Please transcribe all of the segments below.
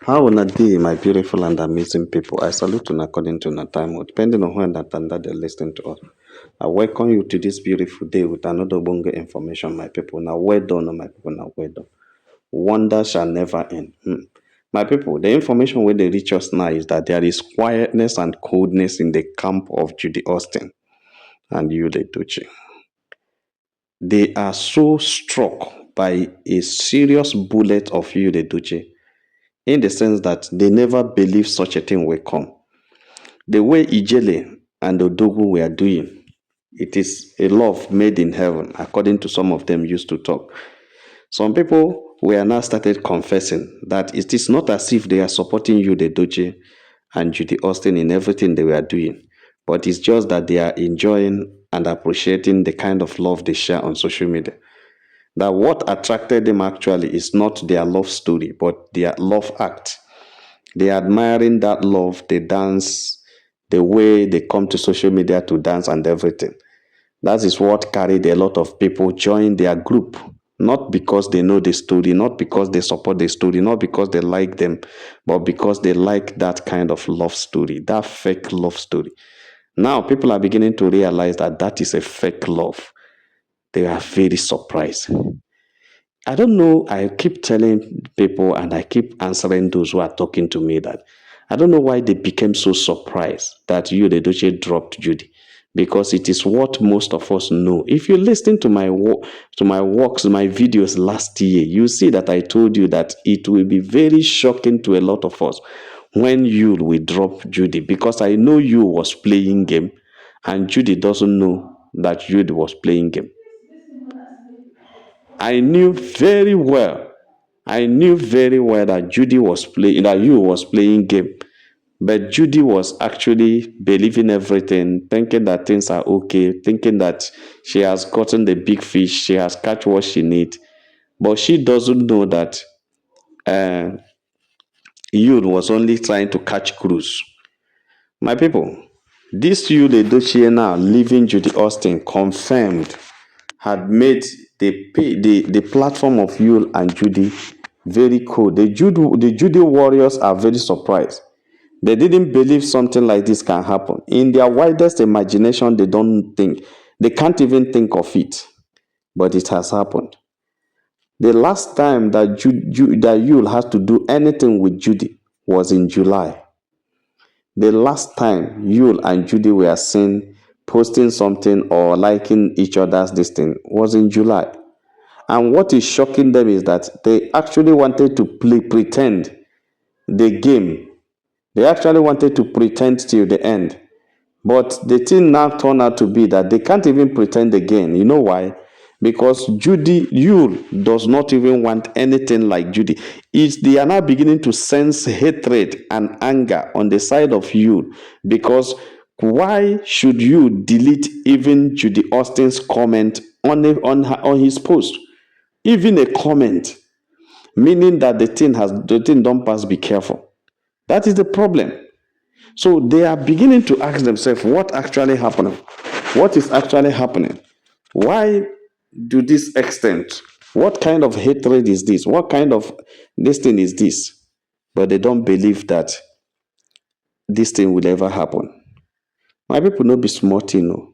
How una dey, my beautiful and amazing people? I salute you according to na time, depending on when that and that they listen to us. I welcome you to this beautiful day with another bonga information, my people. Now, well done, my people. Now, well done. Wonder shall never end. My people, the information where they reach us now is that there is quietness and coldness in the camp of Judy Austin and Judy Edochie. They are so struck by a serious bullet of Judy Edochie in the sense that they never believed such a thing will come. The way Ijele and Odogu were doing, it is a love made in heaven, according to some of them used to talk. Some people were now started confessing that it is not as if they are supporting you, the Edochie and Judy Austin, in everything they were doing, but it's just that they are enjoying and appreciating the kind of love they share on social media. That what attracted them actually is not their love story, but their love act. They are admiring that love, they dance, the way they come to social media to dance and everything. That is what carried a lot of people join their group. Not because they know the story, not because they support the story, not because they like them, but because they like that kind of love story, that fake love story. Now people are beginning to realize that that is a fake love. They are very surprised. I don't know. I keep telling people and I keep answering those who are talking to me that I don't know why they became so surprised that you, the Edochie, dropped Judy. Because it is what most of us know. If you listen to my works, my videos last year, you see that I told you that it will be very shocking to a lot of us when you will drop Judy. Because I know you was playing game and Judy doesn't know that Judy was playing game. I knew very well. I knew very well that Judy was playing, that you was playing game. But Judy was actually believing everything, thinking that things are okay, thinking that she has gotten the big fish, she has catch what she need. But she doesn't know that uh, Yul was only trying to catch cruise. My people, this Yul Edochie now leaving Judy Austin confirmed had made the platform of Yul and Judy very cool. The Judy warriors are very surprised. They didn't believe something like this can happen. In their widest imagination, they don't think. They can't even think of it. But it has happened. The last time that that Yul has to do anything with Judy was in July. The last time Yul and Judy were seen posting something or liking each other's this thing was in July. And what is shocking them is that they actually wanted to pretend the game. They actually wanted to pretend till the end. But the thing now turned out to be that they can't even pretend again. You know why? Because Judy, Yul does not even want anything like Judy. They are now beginning to sense hatred and anger on the side of Yul. Because why should you delete even Judy Austin's comment on his post? Even a comment, meaning that the thing don't pass, be careful. That is the problem. So they are beginning to ask themselves what actually happened. What is actually happening? Why do this extent? What kind of hatred is this? What kind of this thing is this? But they don't believe that this thing will ever happen. My people no be smart, you know.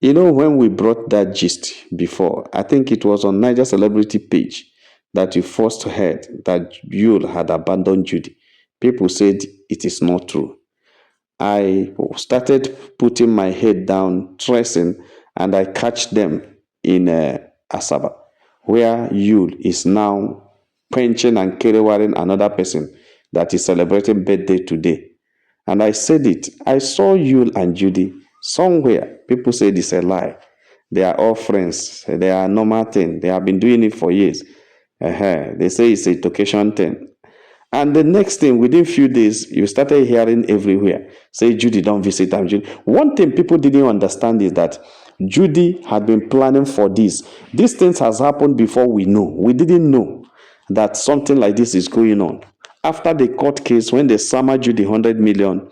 You know, when we brought that gist before, I think it was on Niger Celebrity page that you first heard that Yul had abandoned Judy. People said it is not true. I started putting my head down, tracing, and I catch them in Asaba, where Yul is now quenching and carrying another person that is celebrating birthday today. And I said it. I saw Yul and Judy somewhere. People said it's a lie. They are all friends. They are normal thing. They have been doing it for years. They say it's a occasion thing. And the next thing, within few days, you started hearing everywhere, say Judy don't visit them. Judy. One thing people didn't understand is that Judy had been planning for this. These things has happened before we know. We didn't know that something like this is going on. After the court case, when they summer Judy 100 million,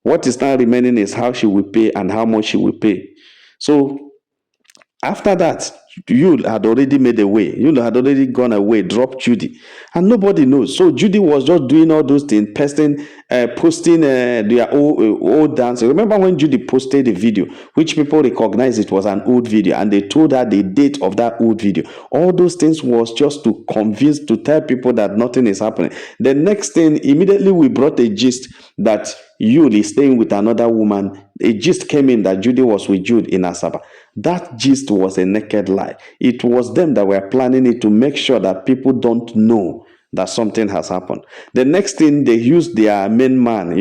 what is now remaining is how she will pay and how much she will pay. So After that, you had already made away. You had already gone away, dropped Judy, and nobody knows. So Judy was just doing all those things, posting their old dance. Remember when Judy posted a video, which people recognized it was an old video, and they told her the date of that old video. All those things was just to convince, to tell people that nothing is happening. The next thing, immediately we brought a gist that Jude is staying with another woman. A gist came in that Judy was with Jude in Asaba. That gist was a naked lie. It was them that were planning it to make sure that people don't know that something has happened. The next thing, they used their main man,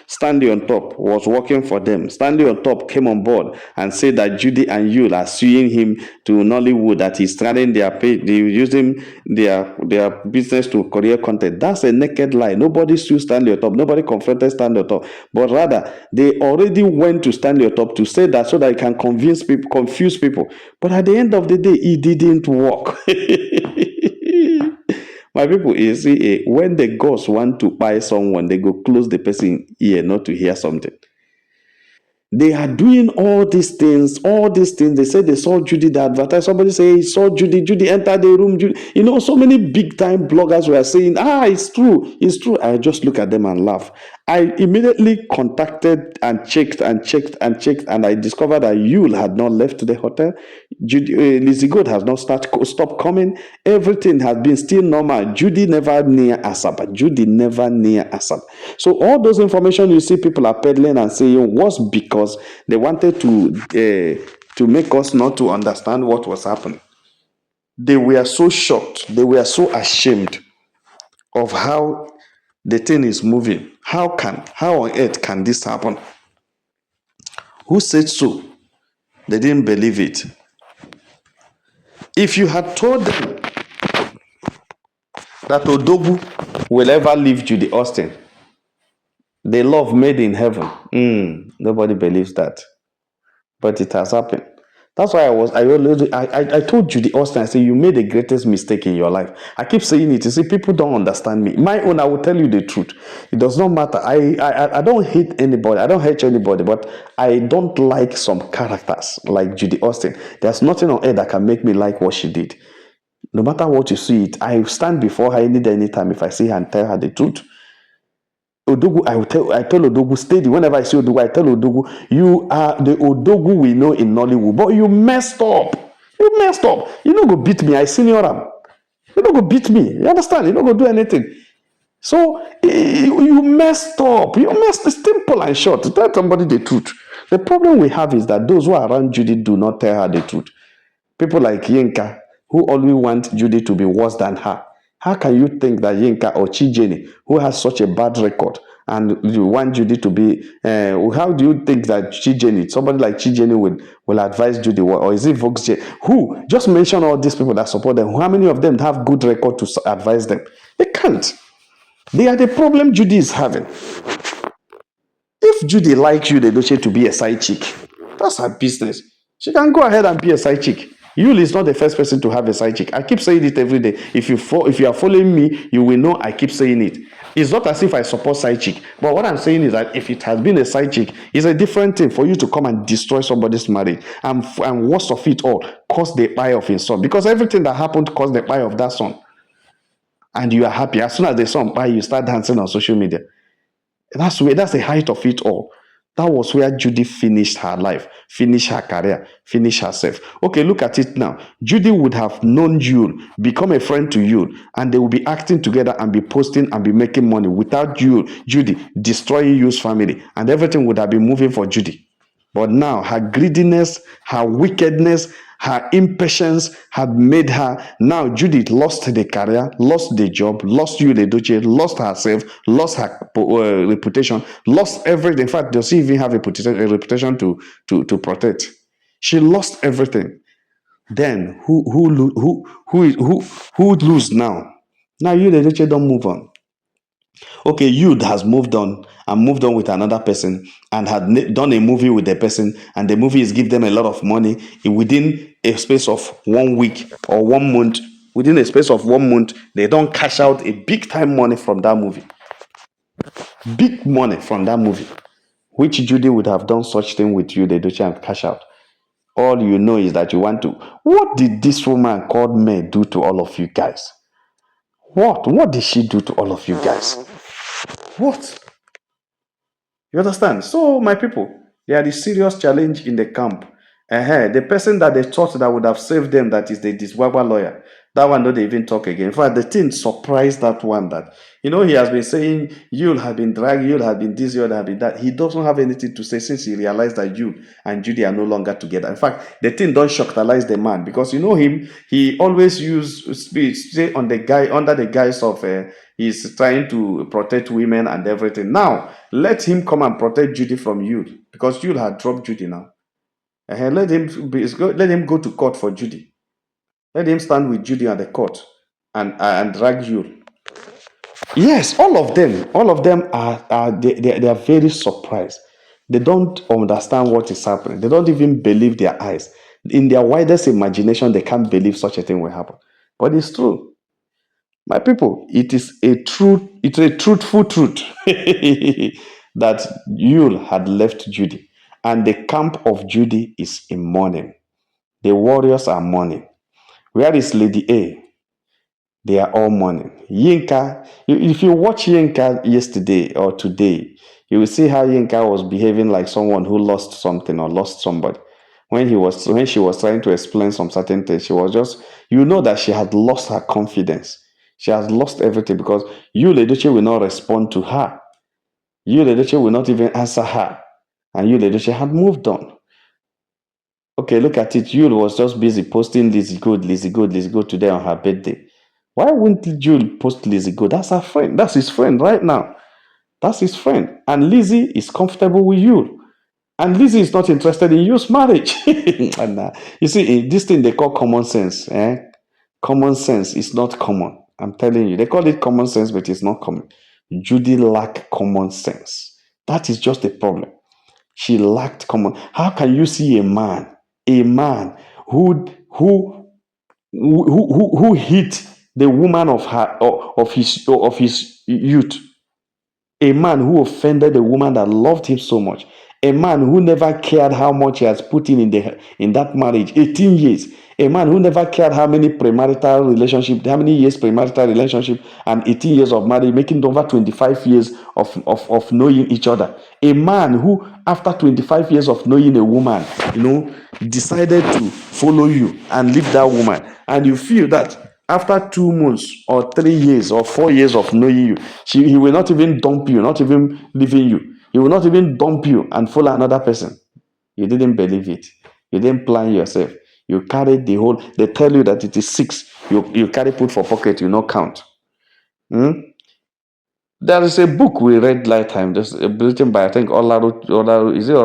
Stanley on top was working for them. Stanley on top came on board and said that Judy and Yul are suing him to Nollywood, that he's starting their pay, they using their business to career content. That's a naked lie. Nobody sued Stanley on top. Nobody confronted Stanley on top. But rather, they already went to Stanley on top to say that so that he can convince people, confuse people. But at the end of the day, it didn't work. My people, you see, when the ghosts want to buy someone, they go close the person ear not to hear something. They are doing all these things, all these things. They say they saw Judy, the advertise. Somebody say he saw Judy, Judy entered the room. Judy. So many big time bloggers were saying, it's true, it's true. I just look at them and laugh. I immediately contacted and checked and checked and checked, and I discovered that Yul had not left the hotel. Judy, Lizzie Gold has not stopped coming. Everything has been still normal. Judy never near Asaba. Judy never near Asaba. So all those information you see people are peddling and saying was because they wanted to make us not to understand what was happening. They were so shocked. They were so ashamed of how the thing is moving. How on earth can this happen? Who said so? They didn't believe it. If you had told them that Odogu will ever leave Judy Austin, the love made in heaven, nobody believes that. But it has happened. That's why I told Judy Austin, I said, you made the greatest mistake in your life. I keep saying it. You see, people don't understand me. My own, I will tell you the truth. It does not matter. I don't hate anybody. I don't hate anybody, but I don't like some characters like Judy Austin. There's nothing on earth that can make me like what she did. No matter what you see it, I stand before her anytime if I see her and tell her the truth. Odogu, I tell Odogu steady. Whenever I see Odogu, I tell Odogu, you are the Odogu we know in Nollywood, but you messed up. You messed up. You don't go beat me. I senior am. You don't go beat me. You understand? You don't go do anything. So you messed up. You messed. Simple and short. Tell somebody the truth. The problem we have is that those who are around Judy do not tell her the truth. People like Yinka, who always want Judy to be worse than her. How can you think that Yinka or Chijeni, who has such a bad record, and you want Judy to be, how do you think that Chijeni, somebody like Chijeni will advise Judy, or is it Vox J? Who? Just mention all these people that support them. How many of them have good record to advise them? They can't. They are the problem Judy is having. If Judy likes you, Edochie, to be a side chick, that's her business. She can go ahead and be a side chick. Yul is not the first person to have a side chick. I keep saying it every day. If you are following me, you will know I keep saying it. It's not as if I support side chick. But what I'm saying is that if it has been a side chick, it's a different thing for you to come and destroy somebody's marriage. And worst of it all, cause the eye of his son. Because everything that happened caused the eye of that son. And you are happy. As soon as the son buy, you start dancing on social media. That's the height of it all. That was where Judy finished her life, finished her career, finished herself. Okay, look at it now. Judy would have known Yul, become a friend to Yul, and they will be acting together and be posting and be making money without Judy destroying Yul's family, and everything would have been moving for Judy. But now her greediness, her wickedness, her impatience had made her. Now Judy lost the career, lost the job, lost Edochie, lost herself, lost her reputation, lost everything. In fact, does she even have a reputation to protect? She lost everything. Then who would lose now? Now Edochie don't move on. Okay, Yud has moved on and moved on with another person and had done a movie with the person, and the movie is give them a lot of money within a space of 1 week or 1 month. Within a space of 1 month, they don't cash out a big time money from that movie. Big money from that movie, which Judy would have done such thing with you, they don't cash out. All you know is that you want to. What did this woman called May do to all of you guys? What did she do to all of you guys? What? You understand? So, my people, there is serious challenge in the camp. The person that they thought that would have saved them, that is the Diswagwa lawyer, that one don't even talk again. In fact, the thing surprised that one that, he has been saying, you'll have been dragged, you'll have been this, you'll have been that. He doesn't have anything to say since he realized that you and Judy are no longer together. In fact, the thing don't shocktalize the man because you know him, he always use speech, say on the guy, under the guise of, he's trying to protect women and everything. Now, let him come and protect Judy from you because you had dropped Judy now. Let him go to court for Judy. Let him stand with Judy at the court and drag you. Yes, all of them they are very surprised. They don't understand what is happening. They don't even believe their eyes. In their widest imagination, they can't believe such a thing will happen. But it's true. My people, it's a truthful truth that Yule had left Judy, and the camp of Judy is in mourning. The warriors are mourning. Where is Lady A? They are all mourning. Yinka, if you watch Yinka yesterday or today, you will see how Yinka was behaving like someone who lost something or lost somebody. When she was trying to explain some certain things, she was just, that she had lost her confidence. She has lost everything because you, Edochie, will not respond to her. You, Edochie, will not even answer her. And you, Edochie, had moved on. Okay, look at it. Yul was just busy posting Lizzie Good, Lizzie Good, Lizzie Good today on her birthday. Why wouldn't Yul post Lizzie Good? That's her friend. That's his friend right now. That's his friend. And Lizzie is comfortable with Yul. And Lizzie is not interested in Yul's marriage. And, you see, this thing they call common sense. Common sense is not common. I'm telling you. They call it common sense, but it's not common. Judy lacked common sense. That is just the problem. She lacked common. How can you see a man who hit the woman of his youth, a man who offended a woman that loved him so much, a man who never cared how much he has put in that marriage, 18 years, a man who never cared how many years premarital relationship and 18 years of marriage, making over 25 years of knowing each other. A man who, after 25 years of knowing a woman, decided to follow you and leave that woman. And you feel that after 2 months or 3 years or 4 years of knowing you, he will not even dump you, not even leaving you. He will not even dump you and follow another person. You didn't believe it. You didn't plan yourself. You carried they tell you that it is 6. You carry put for pocket, you not count. There is a book we read last time, just written by, I think, is it Olaru or is it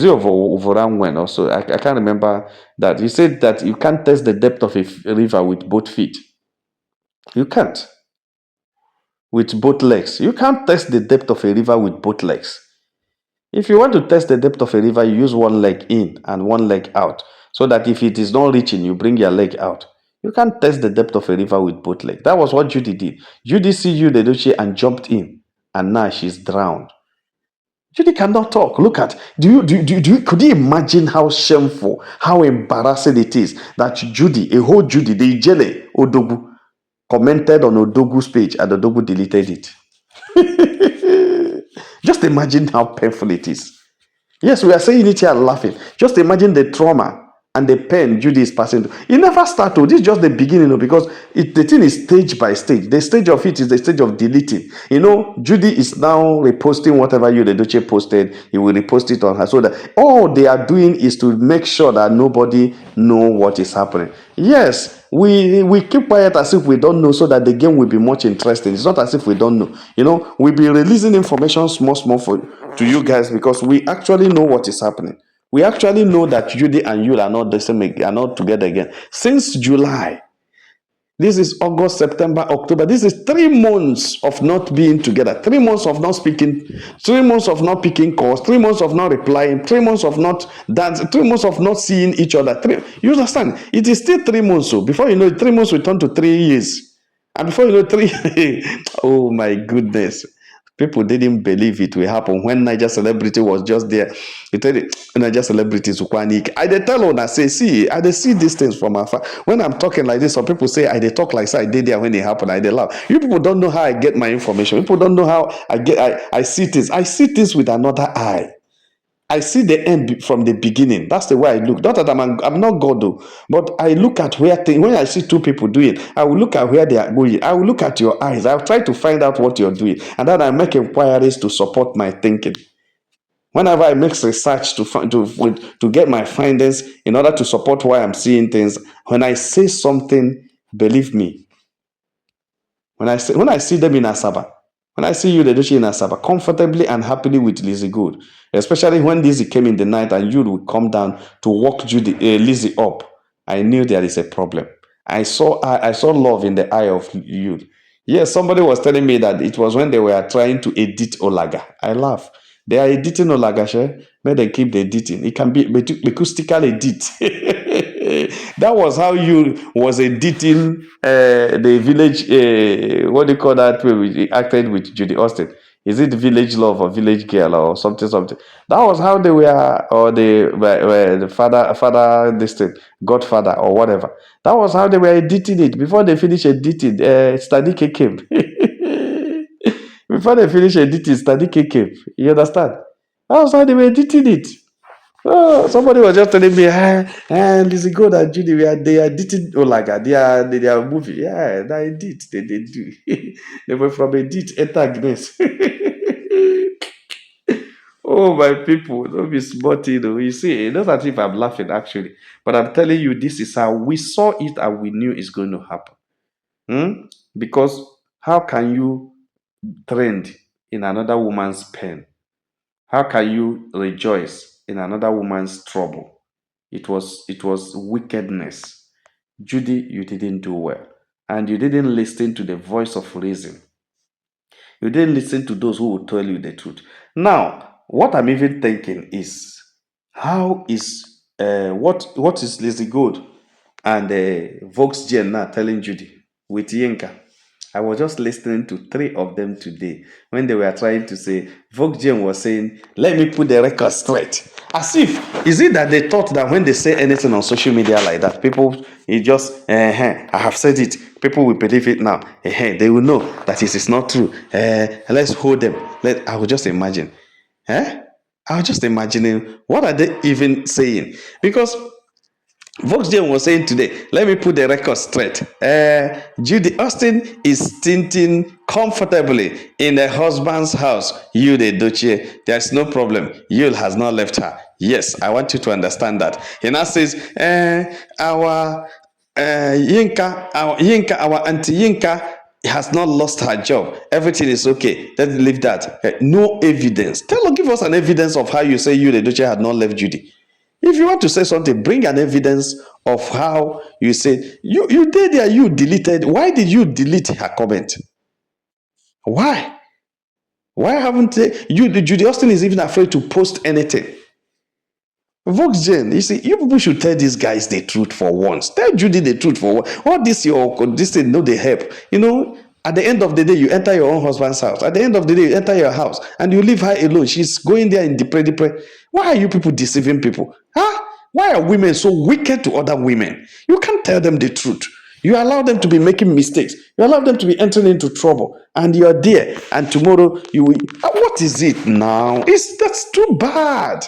Overanwen also? I can't remember that. He said that you can't test the depth of a river with both feet. You can't. With both legs. You can't test the depth of a river with both legs. If you want to test the depth of a river, you use one leg in and one leg out. So that if it is not reaching, you bring your leg out. You can't test the depth of a river with both legs. That was what Judy did. Judy see you, Edochie, and jumped in. And now she's drowned. Judy cannot talk. Look at, could you imagine how shameful, how embarrassing it is that Judy, a whole Judy, the Ijele Odogu, commented on Odogu's page and Odogu deleted it. Just imagine how painful it is. Yes, we are saying it here laughing. Just imagine the trauma and the pain Judy is passing through. It never started. This is just the beginning, because the thing is stage by stage. The stage of it is the stage of deleting. Judy is now reposting whatever you, the Edochie, posted. He will repost it on her. So that all they are doing is to make sure that nobody know what is happening. Yes, we keep quiet as if we don't know, so that the game will be much interesting. It's not as if we don't know. We'll be releasing information small to you guys, because we actually know what is happening. We actually know that Judy and you are not the same, are not together again. Since July, this is August, September, October. This is 3 months of not being together. 3 months of not speaking. 3 months of not picking calls. 3 months of not replying. 3 months of not dancing. 3 months of not seeing each other. You understand? It is still 3 months. So before you know it, 3 months will turn to 3 years. And before you know 3, oh my goodness. People didn't believe it will happen when Niger celebrity was just there. They tell it, Niger celebrities I they tell on I say, see, I they see these things from afar. When I'm talking like this, some people say I they talk like so I did there when it happened. I they laugh. You people don't know how I get my information. People don't know how I see things. I see things with another eye. I see the end from the beginning. That's the way I look. Not that I'm not God though, but I look at where things. When I see two people doing, I will look at where they are going. I will look at your eyes. I'll try to find out what you're doing, and then I make inquiries to support my thinking. Whenever I make research to find to get my findings in order to support why I'm seeing things, when I say something, believe me, when I see them in Asaba, when I see you, Edochie in Asaba, comfortably and happily with Lizzie Good, especially when Lizzie came in the night and you would come down to walk Lizzie up, I knew there is a problem. I saw love in the eye of you. Yes, somebody was telling me that it was when they were trying to edit Olaga. I laugh. They are editing Olaga, sure. May they keep the editing. It can be acoustical edit. That was how you was editing the village. What do you call that? Where we acted with Judy Austin. Is it Village Love or Village Girl or something? Something. That was how they were, or the father, this thing, Godfather or whatever. That was how they were editing it. Before they finish editing, Study came. Before they finish editing, Study came. You understand? That was how they were editing it. Oh, somebody was just telling me, Lizzie Gold and Judy, they are dating Olaga. They are movie. Yeah, they did. They do. They were from a date, enter Agnes. Oh, my people, don't be smart, you know. You see, it's not as if I'm laughing, actually. But I'm telling you, this is how we saw it and we knew it's going to happen. Hmm? Because how can you trend in another woman's pain? How can you rejoice in another woman's trouble? It was wickedness. Judy, you didn't do well. And you didn't listen to the voice of reason. You didn't listen to those who will tell you the truth. Now, what I'm even thinking is, how is what is Lizzie Gold and Vox Gen now telling Judy with Yinka? I was just listening to three of them today when they were trying to say, Vogue Jane was saying, let me put the record straight. As if, is it that they thought that when they say anything on social media like that, people, it just, I have said it, people will believe it now. They will know that it is not true. Let's hold them. I will just imagine. I was just imagining, what are they even saying? Because Vox Jane was saying today, let me put the record straight. Judy Austin is stinting comfortably in her husband's house. You, the Edochie, there's no problem. Yul has not left her. Yes, I want you to understand that. He now says, our our Auntie Yinka has not lost her job. Everything is okay. Let's leave that. No evidence. Give us an evidence of how you say you, the Edochie, had not left Judy. If you want to say something, bring an evidence of how you said you did there. You deleted. Why did you delete her comment? Why? Why haven't you? Judy Austin is even afraid to post anything. Vox Gen, you see, you people should tell these guys the truth for once. Tell Judy the truth for once. All this thing, no, they help. You know, at the end of the day, you enter your own husband's house. At the end of the day, you enter your house and you leave her alone. She's going there in depression. Why are you people deceiving people? Huh? Why are women so wicked to other women? You can't tell them the truth. You allow them to be making mistakes. You allow them to be entering into trouble. And you're there. And tomorrow you will. What is it now? That's too bad.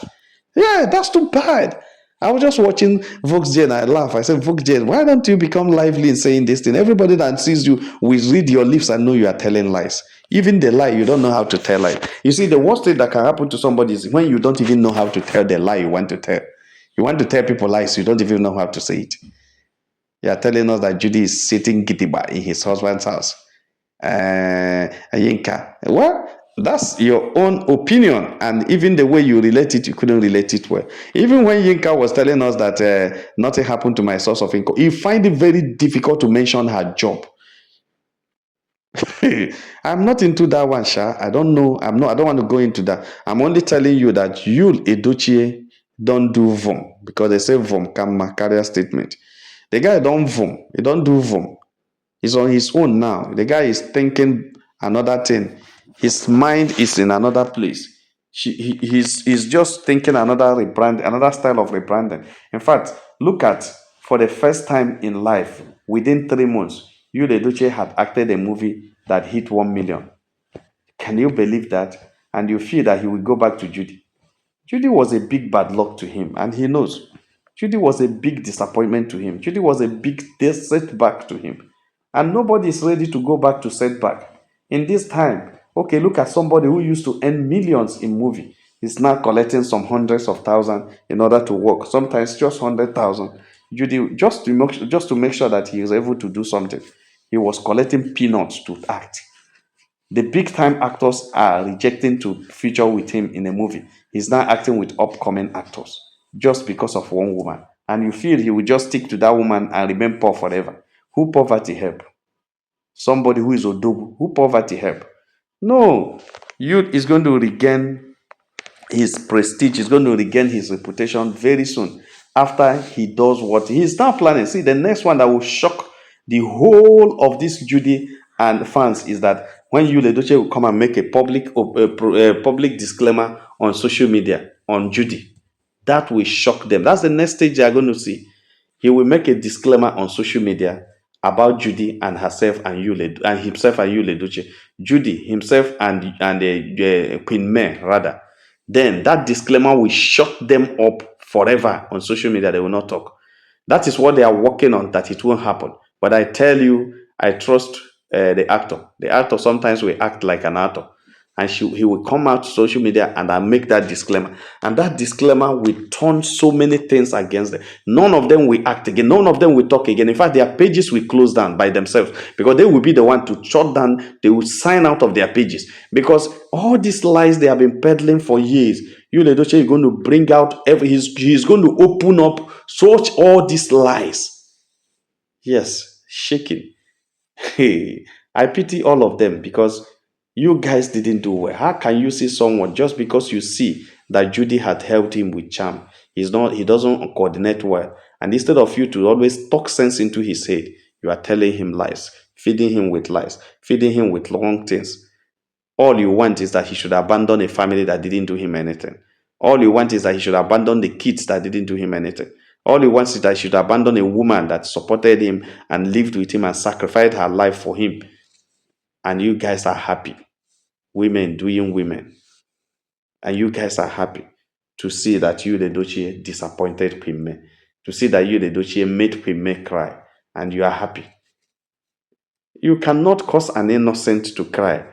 Yeah, that's too bad. I was just watching Vox Jane. I laugh. I said, Vox Jane, why don't you become lively in saying this thing? Everybody that sees you will read your lips and know you are telling lies. Even the lie, you don't know how to tell lies. You see, the worst thing that can happen to somebody is when you don't even know how to tell the lie you want to tell. You want to tell people lies, you don't even know how to say it. You are telling us that Judy is sitting giddiba in his husband's house. Yinka. Well, that's your own opinion, and even the way you relate it, you couldn't relate it well. Even when Yinka was telling us that nothing happened to my source of income, you find it very difficult to mention her job. I'm not into that one, Sha. I don't know. I don't want to go into that. I'm only telling you that you, Edochie, don't do VOM because they say VOM can carrier statement. The guy don't VOM. He don't do VOM. He's on his own now. The guy is thinking another thing. His mind is in another place. He's just thinking another rebrand, another style of rebranding. In fact, look at, for the first time in life, within 3 months, Judy Edochie had acted a movie that hit 1 million. Can you believe that? And you feel that he will go back to Judy. Judy was a big bad luck to him, and he knows. Judy was a big disappointment to him. Judy was a big setback to him. And nobody is ready to go back to setback. In this time, okay, look at somebody who used to earn millions in movie. He's now collecting some hundreds of thousands in order to work. Sometimes just 100,000. Judy, just to make sure that he is able to do something, he was collecting peanuts to act. The big time actors are rejecting to feature with him in a movie. He's now acting with upcoming actors just because of one woman. And you feel he will just stick to that woman and remain poor forever. Who poverty help? Somebody who is Odogu. Who poverty help? No. Youth is going to regain his prestige, is going to regain his reputation very soon after he does what he's now planning. See, the next one that will shock the whole of this Judy and fans is that when you Edochie will come and make a public disclaimer on social media on Judy, that will shock them. That's the next stage they are going to see. He will make a disclaimer on social media about Judy and herself and and himself and Yul Edochie. Judy himself and Queen May rather. Then that disclaimer will shut them up forever on social media. They will not talk. That is what they are working on, that it won't happen. But I tell you, I trust the actor. The actor sometimes will act like an actor. And he will come out to social media and I make that disclaimer. And that disclaimer will turn so many things against them. None of them will act again. None of them will talk again. In fact, their pages will close down by themselves because they will be the one to shut down. They will sign out of their pages because all these lies they have been peddling for years. Yul Edochie is going to bring out he's going to open up such all these lies. Yes, shaking. Hey, I pity all of them because you guys didn't do well. How can you see someone just because you see that Judy had helped him with charm? He doesn't coordinate well. And instead of you to always talk sense into his head, you are telling him lies, feeding him with lies, feeding him with wrong things. All you want is that he should abandon a family that didn't do him anything. All you want is that he should abandon the kids that didn't do him anything. All he wants is that he should abandon a woman that supported him and lived with him and sacrificed her life for him. And you guys are happy. Women doing women. And you guys are happy to see that you, the Edochie, disappointed Queen May. To see that you, the Edochie, made Queen May cry. And you are happy. You cannot cause an innocent to cry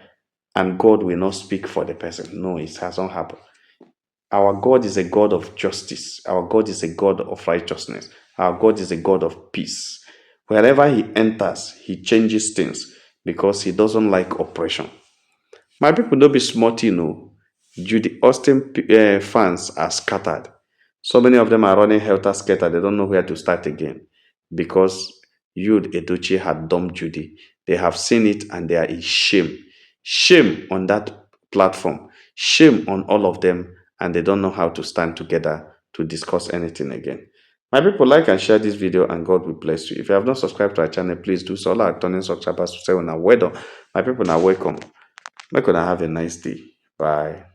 and God will not speak for the person. No, it hasn't happened. Our God is a God of justice. Our God is a God of righteousness. Our God is a God of peace. Wherever he enters, he changes things because he doesn't like oppression. My people, don't be smart, you know. Judy Austin fans are scattered. So many of them are running helter-skelter. They don't know where to start again because Yul Edochie had dumped Judy. They have seen it and they are in shame. Shame on that platform. Shame on all of them, and they don't know how to stand together to discuss anything again. My people, like and share this video, and God will bless you. If you have not subscribed to our channel, please do so. All our turning subscribers to say, "Now, well done." My people, now welcome. Make una have a nice day. Bye.